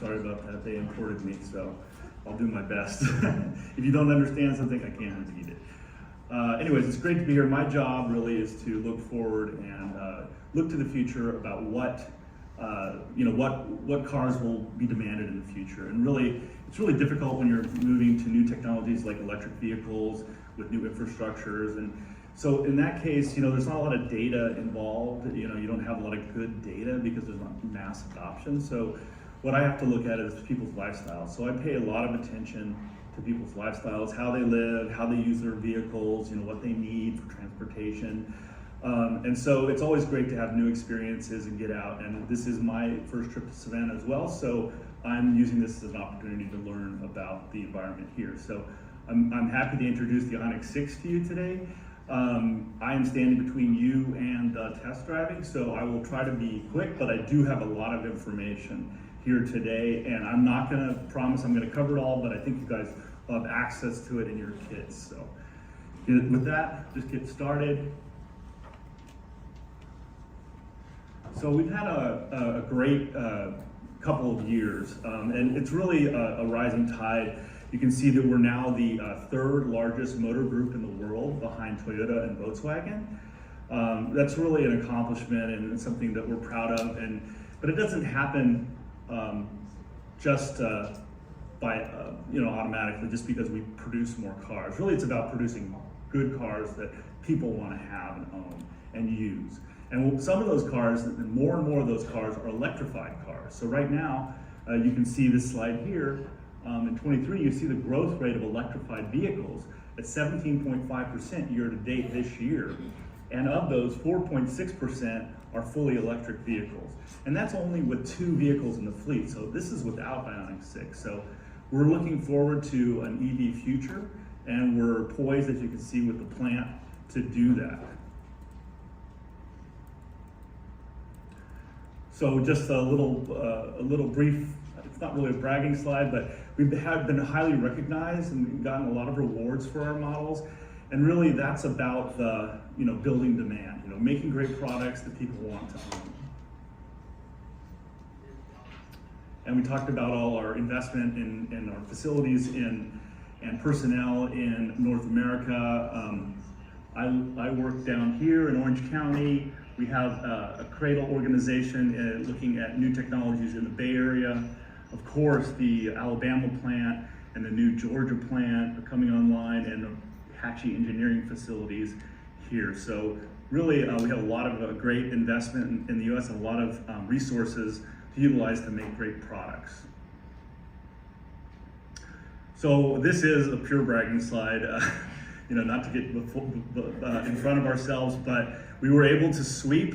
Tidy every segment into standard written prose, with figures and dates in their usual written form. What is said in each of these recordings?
sorry about that. They imported me, so I'll do my best. If you don't understand something, I can't repeat it. Anyways, it's great to be here. My job really is to look forward and look to the future about what cars will be demanded in the future. And really, it's really difficult when you're moving to new technologies like electric vehicles with new infrastructures. And so in that case, there's not a lot of data involved. You don't have a lot of good data because there's not mass adoption. So what I have to look at is people's lifestyles. So I pay a lot of attention to people's lifestyles, how they live, how they use their vehicles, what they need for transportation. And so it's always great to have new experiences and get out. And this is my first trip to Savannah as well. So I'm using this as an opportunity to learn about the environment here. So I'm happy to introduce the IONIQ6 to you today. I am standing between you and test driving, so I will try to be quick, but I do have a lot of information here today, and I'm not going to promise I'm going to cover it all, but I think you guys will have access to it in your kits. So with that, just get started. So we've had a great couple of years, and it's really a rising tide. You can see that we're now the third largest motor group in the world behind Toyota and Volkswagen. That's really an accomplishment and something that we're proud of. But it doesn't happen just by automatically just because we produce more cars. Really, it's about producing good cars that people want to have and own and use. And some of those cars, and more of those cars, are electrified cars. So right now, you can see this slide here. In 23, you see the growth rate of electrified vehicles at 17.5% year to date this year. And of those, 4.6% are fully electric vehicles. And that's only with 2 vehicles in the fleet. So this is without IONIQ6. So we're looking forward to an EV future, and we're poised, as you can see, with the plant to do that. So just a little brief, it's not really a bragging slide, but we've been highly recognized and gotten a lot of rewards for our models. And really that's about building demand, making great products that people want to own. And we talked about all our investment in our facilities and personnel in North America. I work down here in Orange County. We have a Cradle organization looking at new technologies in the Bay Area. Of course, the Alabama plant and the new Georgia plant are coming online, and Hatchie engineering facilities here. So really, we have a lot of great investment in the US and a lot of resources to utilize to make great products. So this is a pure bragging slide, not to get in front of ourselves, but we were able to sweep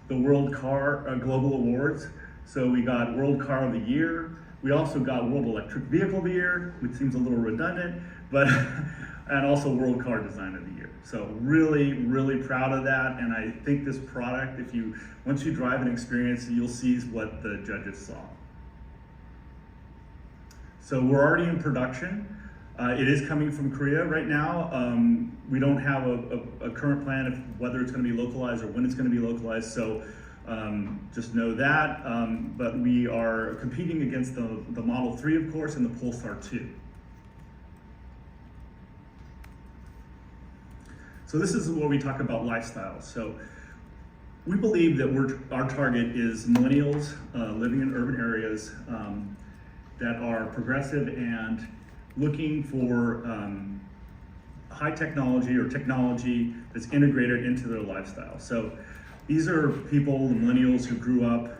the World Car Global Awards. So we got World Car of the Year. We also got World Electric Vehicle of the Year, which seems a little redundant, but and also World Car Design of the Year. So really, really proud of that. And I think this product, once you drive and experience it, you'll see what the judges saw. So we're already in production. It is coming from Korea right now. We don't have a current plan of whether it's going to be localized or when it's going to be localized. So just know that. But we are competing against the Model 3, of course, and the Polestar 2. So this is where we talk about lifestyles. So we believe that our target is millennials living in urban areas that are progressive and looking for high technology or technology that's integrated into their lifestyle. So these are people, the millennials, who grew up,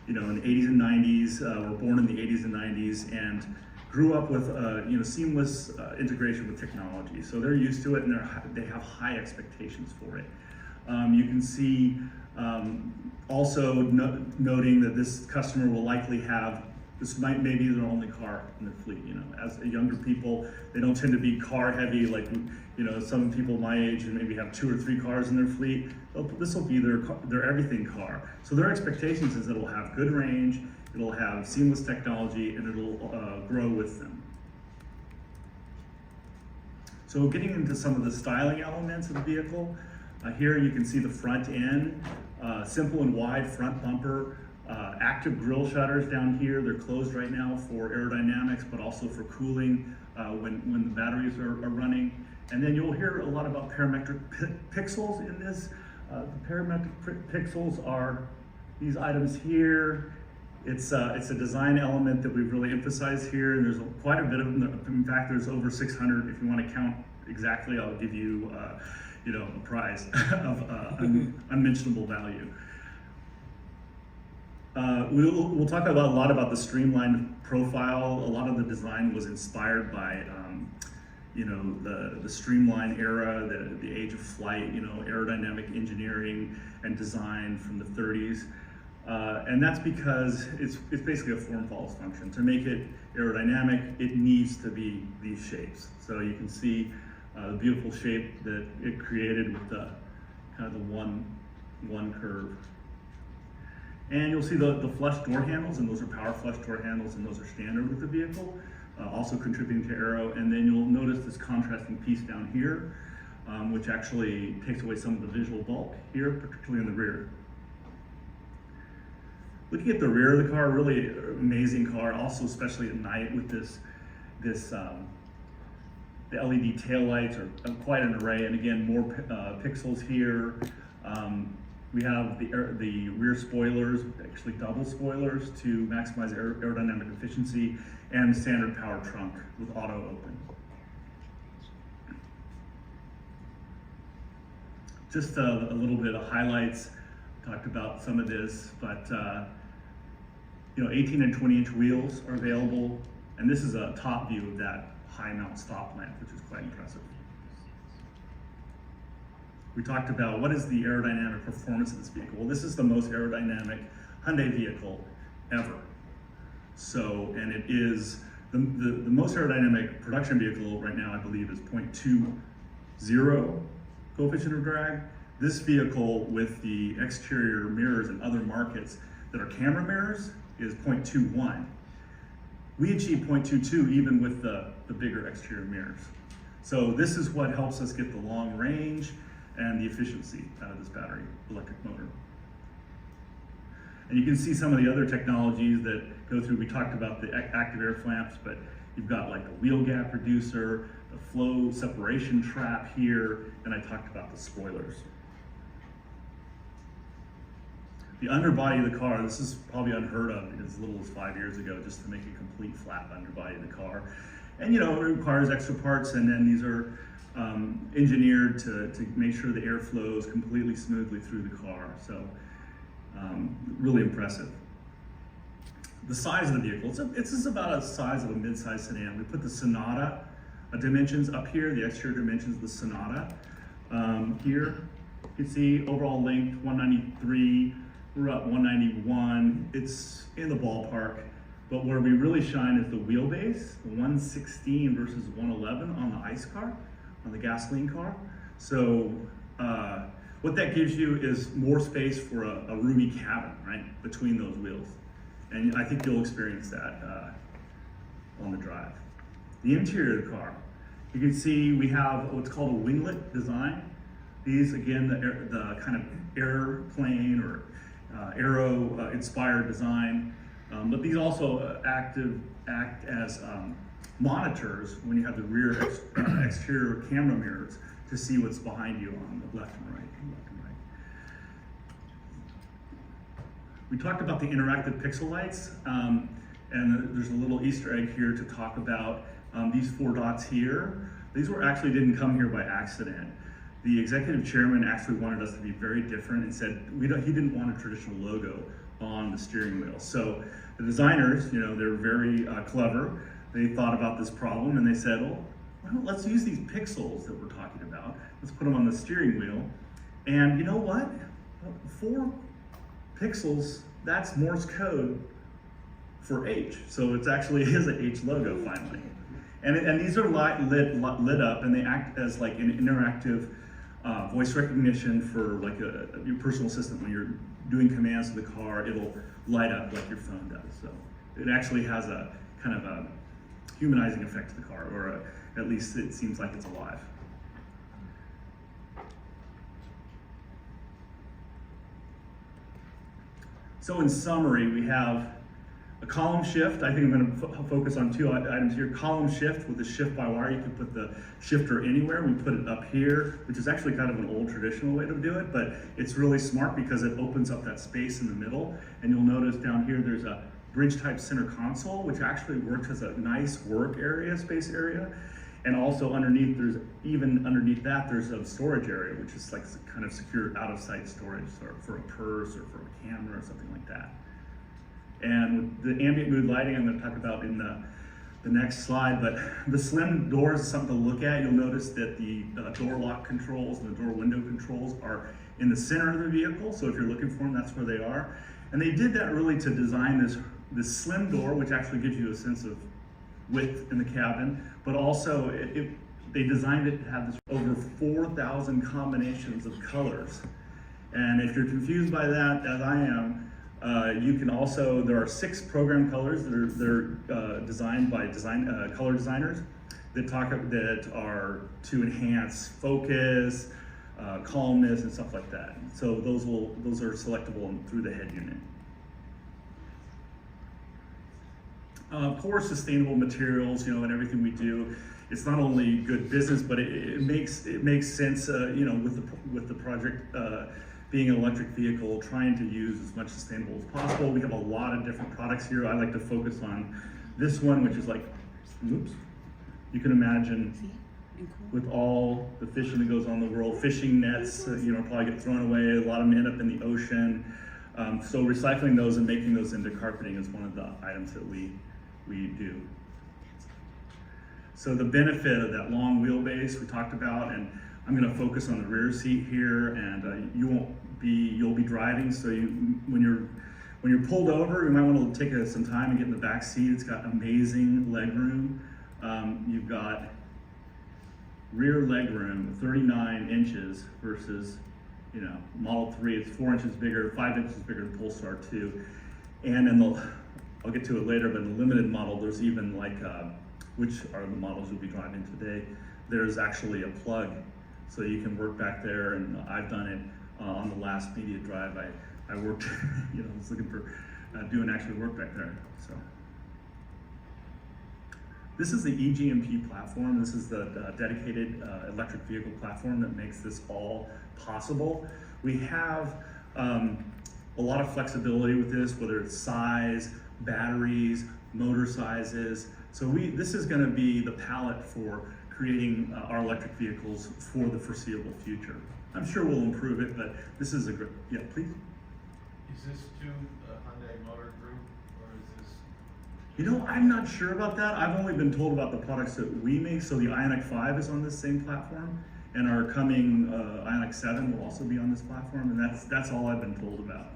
in the 80s and 90s, were born in the 80s and 90s, and grew up with seamless integration with technology. So they're used to it, and they have high expectations for it. You can see also noting that this customer will likely have, this may be their only car in their fleet. As younger people, they don't tend to be car heavy like some people my age and maybe have 2 or 3 cars in their fleet. This will be their everything car. So their expectations is it'll have good range, it'll have seamless technology, and it'll grow with them. So getting into some of the styling elements of the vehicle, here you can see the front end, simple and wide front bumper, active grille shutters down here. They're closed right now for aerodynamics, but also for cooling when the batteries are running. And then you'll hear a lot about parametric pixels in this. The parametric pixels are these items here. It's a design element that we've really emphasized here, and there's quite a bit of them. In fact, there's over 600. If you want to count exactly, I'll give you, a prize of unmentionable value. We'll talk a lot about the streamlined profile. A lot of the design was inspired by, the streamline era, the age of flight, aerodynamic engineering and design from the 30s. And that's because it's basically a form follows function. To make it aerodynamic, it needs to be these shapes. So you can see the beautiful shape that it created with the kind of the one curve. And you'll see the flush door handles, and those are power flush door handles, and those are standard with the vehicle, also contributing to aero. And then you'll notice this contrasting piece down here, which actually takes away some of the visual bulk here, particularly in the rear. Looking at the rear of the car, really amazing car, also especially at night with the LED taillights are quite an array, and again, more pixels here. We have the rear spoilers, actually double spoilers to maximize aerodynamic efficiency, and the standard power trunk with auto open. Just a little bit of highlights. Talked about some of this, but 18 and 20-inch wheels are available, and this is a top view of that high mount stop lamp, which is quite impressive. We talked about what is the aerodynamic performance of this vehicle. Well, this is the most aerodynamic Hyundai vehicle ever. So, and it is the most aerodynamic production vehicle right now, I believe, is 0.20 coefficient of drag. This vehicle with the exterior mirrors in other markets that are camera mirrors is 0.21. We achieve 0.22 even with the bigger exterior mirrors. So this is what helps us get the long range and the efficiency out of this battery electric motor. And you can see some of the other technologies that go through. We talked about the active air flaps, but you've got like the wheel gap reducer, the flow separation trap here, and I talked about the spoilers. The underbody of the car, this is probably unheard of as little as 5 years ago, just to make a complete flat underbody of the car. And it requires extra parts, and then these are engineered to make sure the air flows completely smoothly through the car. So really impressive. The size of the vehicle, it's about the size of a mid-size sedan. We put the Sonata dimensions up here, the exterior dimensions of the Sonata. Here, you can see overall length 193, we're at 191. It's in the ballpark, but where we really shine is the wheelbase, the 116 versus 111 on the ICE car, on the gasoline car. So what that gives you is more space for a roomy cabin, right, between those wheels. And I think you'll experience that on the drive. The interior of the car, you can see we have what's called a winglet design. These, again, the kind of airplane or aero-inspired design, but these also act as monitors when you have the rear exterior camera mirrors to see what's behind you on the left and right. We talked about the interactive pixel lights, and there's a little Easter egg here to talk about these 4 dots here. These actually didn't come here by accident. The executive chairman actually wanted us to be very different and said he didn't want a traditional logo on the steering wheel. So the designers, they're very clever. They thought about this problem and they said, well, let's use these pixels that we're talking about. Let's put them on the steering wheel. And you know what? 4 pixels, that's Morse code for H. So it actually is an H logo finally. And these are lit up, and they act as like an interactive voice recognition for like your personal assistant. When you're doing commands to the car, it'll light up like your phone does. So it actually has a kind of a humanizing effect to the car, or at least it seems like it's alive. So in summary, we have a column shift. I think I'm going to focus on two items here. Column shift with the shift by wire. You can put the shifter anywhere. We put it up here, which is actually kind of an old traditional way to do it, but it's really smart because it opens up that space in the middle. And you'll notice down here there's a bridge type center console, which actually works as a nice work area, space area. And also underneath, underneath that, there's a storage area, which is like kind of secure out of sight storage for a purse or for a camera or something like that. And with the ambient mood lighting, I'm going to talk about in the next slide, but the slim doors is something to look at. You'll notice that the door lock controls and the door window controls are in the center of the vehicle. So if you're looking for them, that's where they are. And they did that really to design this slim door, which actually gives you a sense of width in the cabin, but also they designed it to have this over 4,000 combinations of colors. And if you're confused by that, as I am, you can also, there are 6 program colors that are designed by color designers that are to enhance focus, calmness, and stuff like that. So those are selectable through the head unit. Core sustainable materials, and everything we do. It's not only good business, but it makes sense, with the project being an electric vehicle, trying to use as much sustainable as possible. We have a lot of different products here. I like to focus on this one, which is like, oops, you can imagine with all the fishing that goes on in the world, fishing nets, probably get thrown away. A lot of them end up in the ocean. So recycling those and making those into carpeting is one of the items that we do. So the benefit of that long wheelbase we talked about, and I'm going to focus on the rear seat here, and you'll be driving, so when you're pulled over, you might want to take some time and get in the back seat. It's got amazing leg room. You've got rear leg room, 39 inches versus, Model 3, it's 4 inches bigger, 5 inches bigger than Polestar 2. And I'll get to it later, but in the limited model, there's even which are the models you'll be driving today, there's actually a plug. So you can work back there, and I've done it on the last media drive. I worked, was looking for doing actually work back there. So this is the eGMP platform. This is the dedicated electric vehicle platform that makes this all possible. We have a lot of flexibility with this, whether it's size, batteries, motor sizes. So this is going to be the palette for creating our electric vehicles for the foreseeable future. I'm sure we'll improve it, but this is a great, yeah, please. Is this to the Hyundai Motor Group, or is this? I'm not sure about that. I've only been told about the products that we make. So the IONIQ6 is on this same platform, and our coming IONIQ7 will also be on this platform, and that's all I've been told about.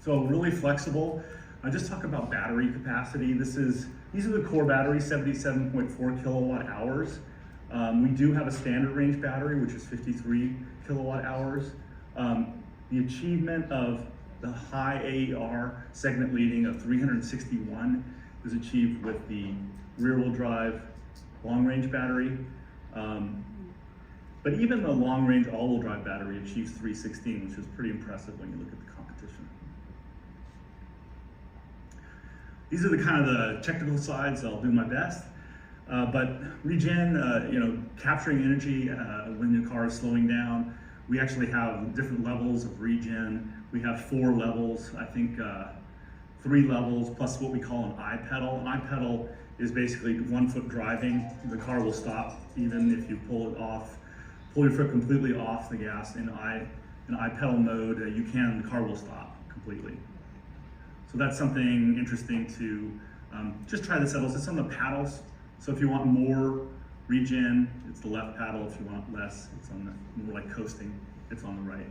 So really flexible. I just talk about battery capacity. These are the core batteries, 77.4 kilowatt hours. We do have a standard range battery, which is 53 kilowatt hours. The achievement of the high AER segment leading of 361 is achieved with the rear wheel drive long range battery. But even the long range all wheel drive battery achieves 316, which is pretty impressive when you look at the competition. These are the kind of the technical sides. I'll do my best. But regen, capturing energy when your car is slowing down. We actually have different levels of regen. We have 4 levels, I think 3 levels, plus what we call an I-pedal. An I-pedal is basically 1 foot driving. The car will stop even if you pull your foot completely off the gas. In I-pedal mode, the car will stop completely. So that's something interesting to just try this out. It's on the paddles. So if you want more regen, it's the left paddle. If you want less, it's on the more like coasting, it's on the right.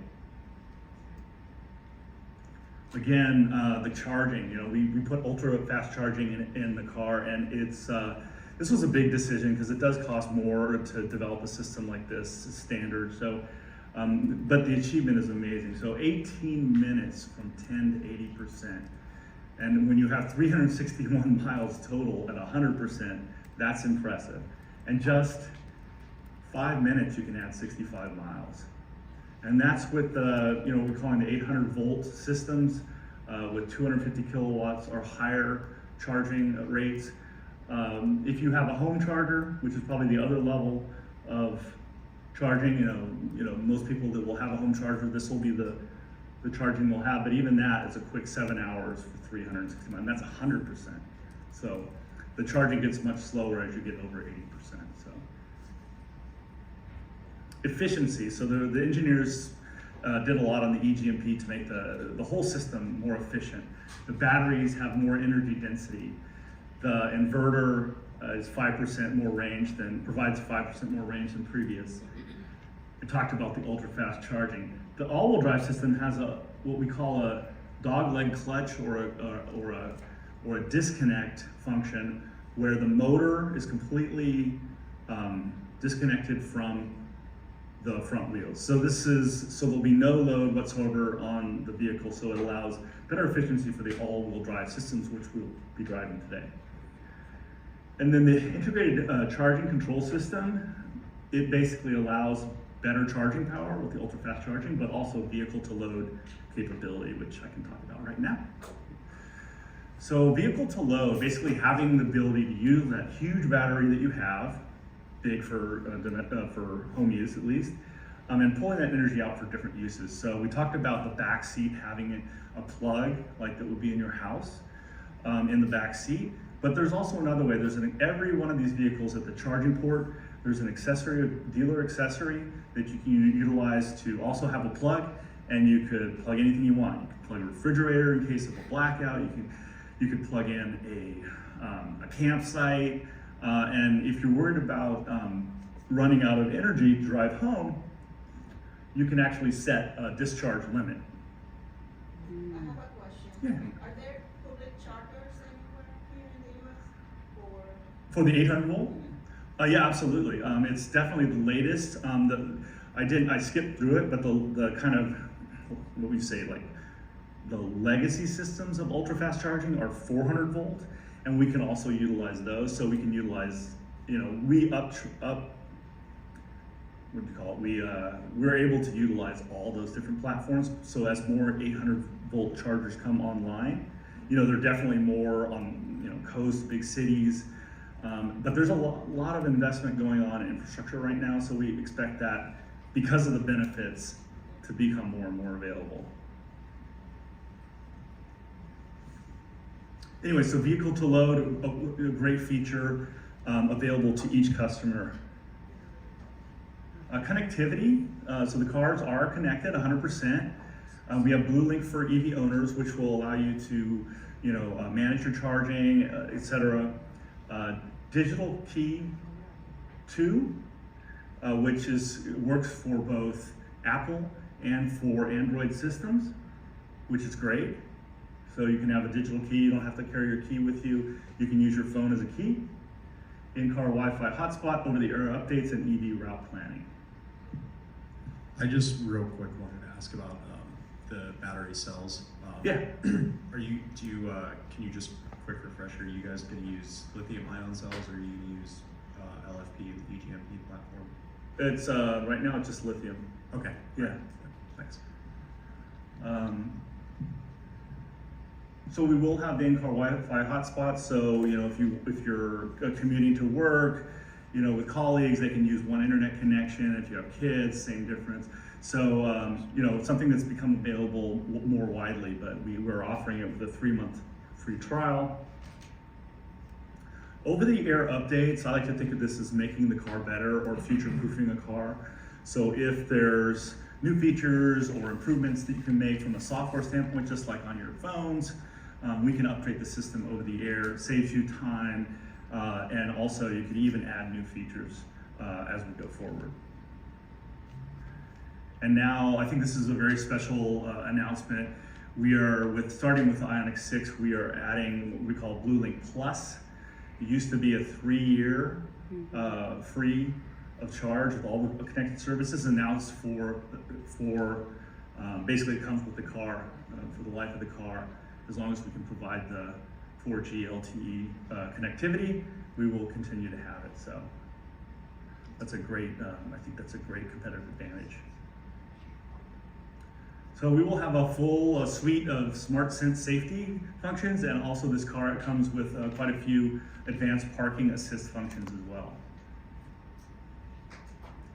Again, the charging, we put ultra fast charging in the car, and this was a big decision because it does cost more to develop a system like this standard. So, but the achievement is amazing. So 18 minutes from 10 to 80%. And when you have 361 miles total at 100%, that's impressive. And just 5 minutes, you can add 65 miles. And that's with the, we're calling the 800-volt systems with 250 kilowatts or higher charging rates. If you have a home charger, which is probably the other level of charging, most people that will have a home charger, this will be the charging they'll have, but even that is a quick 7 hours for 360 miles, and that's 100%. So the charging gets much slower as you get over 80%. So efficiency. So the engineers did a lot on the eGMP to make the whole system more efficient. The batteries have more energy density. The inverter is 5% more range provides 5% more range than previous. I talked about the ultra fast charging. The all-wheel drive system has what we call a dog leg clutch or a disconnect function where the motor is completely disconnected from the front wheels. So there'll be no load whatsoever on the vehicle, so it allows better efficiency for the all-wheel drive systems, which we'll be driving today. And then the integrated charging control system, it basically allows better charging power with the ultra-fast charging, but also vehicle-to-load capability, which I can talk about right now. So vehicle-to-load, basically having the ability to use that huge battery that you have, big for home use at least, and pulling that energy out for different uses. So we talked about the back seat having a plug like that would be in your house in the back seat. But there's also another way. There's every one of these vehicles at the charging port, there's an accessory, a dealer accessory that you can utilize to also have a plug, and you could plug anything you want. You could plug a refrigerator in case of a blackout. You could plug in a campsite, and if you're worried about running out of energy to drive home, you can actually set a discharge limit. I have a question. Yeah. Are there public chargers anywhere here in the US For the 800 volt? Yeah, absolutely. It's definitely the latest. I skipped through it, but the kind of, what we say, like the legacy systems of ultra fast charging are 400 volt, and we can also utilize those. So we can utilize, what do you call it? We're able to utilize all those different platforms. So as more 800 volt chargers come online, they're definitely more on coast, big cities. But there's a lot of investment going on in infrastructure right now, so we expect that because of the benefits to become more and more available. Anyway, so vehicle to load, a great feature available to each customer. Connectivity, so the cars are connected 100%. We have BlueLink for EV owners, which will allow you to manage your charging, etc. Digital Key 2, which works for both Apple and for Android systems, which is great. So you can have a digital key, you don't have to carry your key with you. You can use your phone as a key. In-car Wi-Fi hotspot, over-the-air updates, and EV route planning. I just real quick wanted to ask about the battery cells. Yeah. Can you just quick refresher? Are you guys going to use lithium-ion cells, or are you going to use LFP, the eGMP platform? It's right now it's just lithium. Okay. Yeah. Thanks. So we will have the in-car Wi-Fi hotspots. So if you're commuting to work, with colleagues, they can use one internet connection. If you have kids, same difference. So something that's become available more widely, but we're offering it with a 3-month free trial. Over-the-air updates, I like to think of this as making the car better or future-proofing a car. So if there's new features or improvements that you can make from a software standpoint, just like on your phones, we can upgrade the system over the air, saves you time, and also you can even add new features as we go forward. And now, I think this is a very special announcement. We are, starting with the IONIQ6, we are adding what we call BlueLink Plus. It used to be a 3-year free of charge with all the connected services, and now it's basically it comes with the car for the life of the car. As long as we can provide the 4G LTE connectivity, we will continue to have it. So that's a great, I think that's a great competitive advantage. So we will have a full suite of smart sense safety functions, and also this car comes with quite a few advanced parking assist functions as well.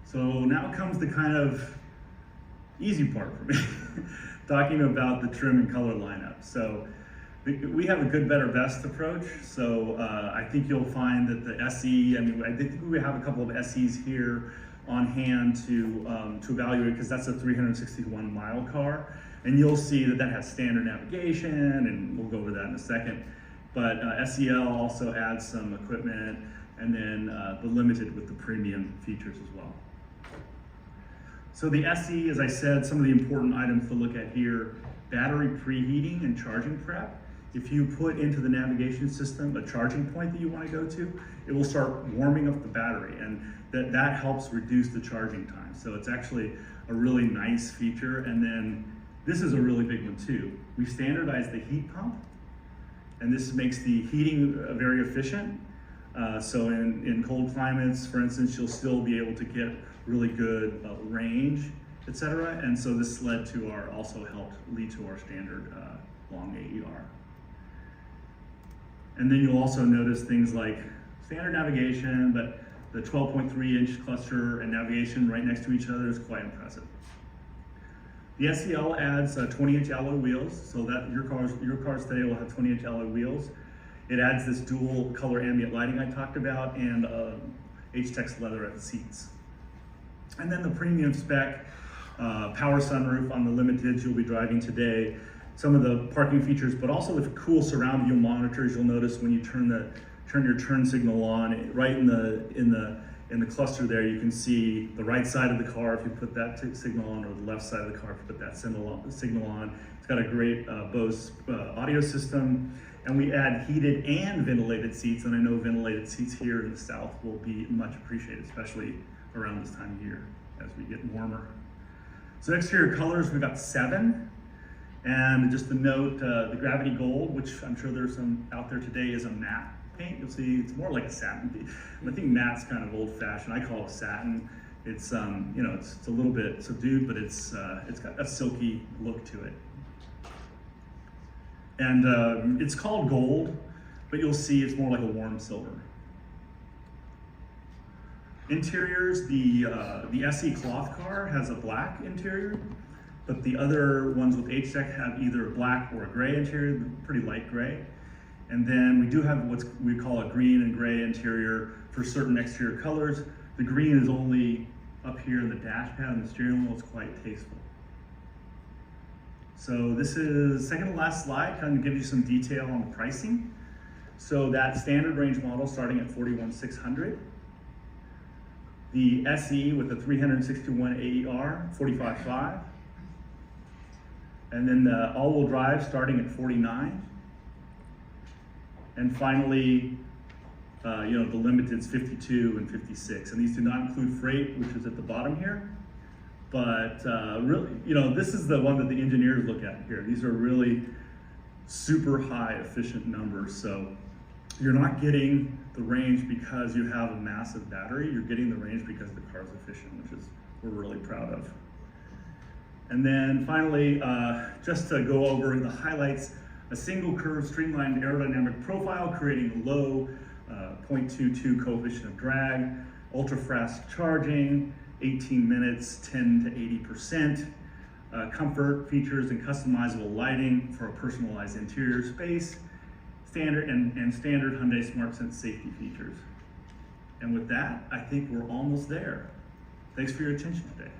So now comes the kind of easy part for me, talking about the trim and color lineup. So we have a good, better, best approach. So I think you'll find that the SE, I think we have a couple of SEs here on hand to evaluate, because that's a 361 mile car. And you'll see that that has standard navigation, and we'll go over that in a second. But SEL also adds some equipment, and then the limited with the premium features as well. So the SE, as I said, some of the important items to look at here: battery preheating and charging prep. If you put into the navigation system a charging point that you want to go to, it will start warming up the battery, and that helps reduce the charging time. So it's actually a really nice feature. And then this is a really big one too. We standardized the heat pump, and this makes the heating very efficient. So in cold climates, for instance, you'll still be able to get really good range, etc. And so this led to also helped lead to our standard long AER. And then you'll also notice things like standard navigation, but the 12.3-inch cluster and navigation right next to each other is quite impressive. The SEL adds 20-inch alloy wheels, so that your cars today will have 20-inch alloy wheels. It adds this dual color ambient lighting I talked about, and H-Tex leather at the seats. And then the premium spec, power sunroof on the limiteds you'll be driving today, some of the parking features, but also the cool surround view monitors. You'll notice when you turn your turn signal on, right in the cluster there, you can see the right side of the car if you put that signal on, or the left side of the car if you put that signal on. It's got a great Bose audio system, and we add heated and ventilated seats, and I know ventilated seats here in the South will be much appreciated, especially around this time of year as we get warmer. So exterior colors, we've got 7. And just to note, the Gravity Gold, which I'm sure there's some out there today, is a matte paint. You'll see it's more like a satin. I think matte's kind of old-fashioned. I call it satin. It's it's a little bit subdued, but it's got a silky look to it. And it's called gold, but you'll see it's more like a warm silver. Interiors, the SE cloth car has a black interior, but the other ones with H-Tech have either a black or a gray interior, pretty light gray. And then we do have what we call a green and gray interior for certain exterior colors. The green is only up here in the dash pad and the steering wheel. It's quite tasteful. So this is second to last slide, kind of give you some detail on the pricing. So that standard range model starting at $41,600. The SE with the 361 AER, $45,500. And then the all-wheel drive starting at $49,000. And finally, the limited's $52,000 and $56,000. And these do not include freight, which is at the bottom here. But really, this is the one that the engineers look at here. These are really super high efficient numbers. So you're not getting the range because you have a massive battery. You're getting the range because the car's efficient, which is we're really proud of. And then finally, just to go over the highlights, a single curve streamlined aerodynamic profile creating a low 0.22 coefficient of drag, ultra fast charging, 18 minutes, 10 to 80%, comfort features and customizable lighting for a personalized interior space, standard Hyundai SmartSense safety features. And with that, I think we're almost there. Thanks for your attention today.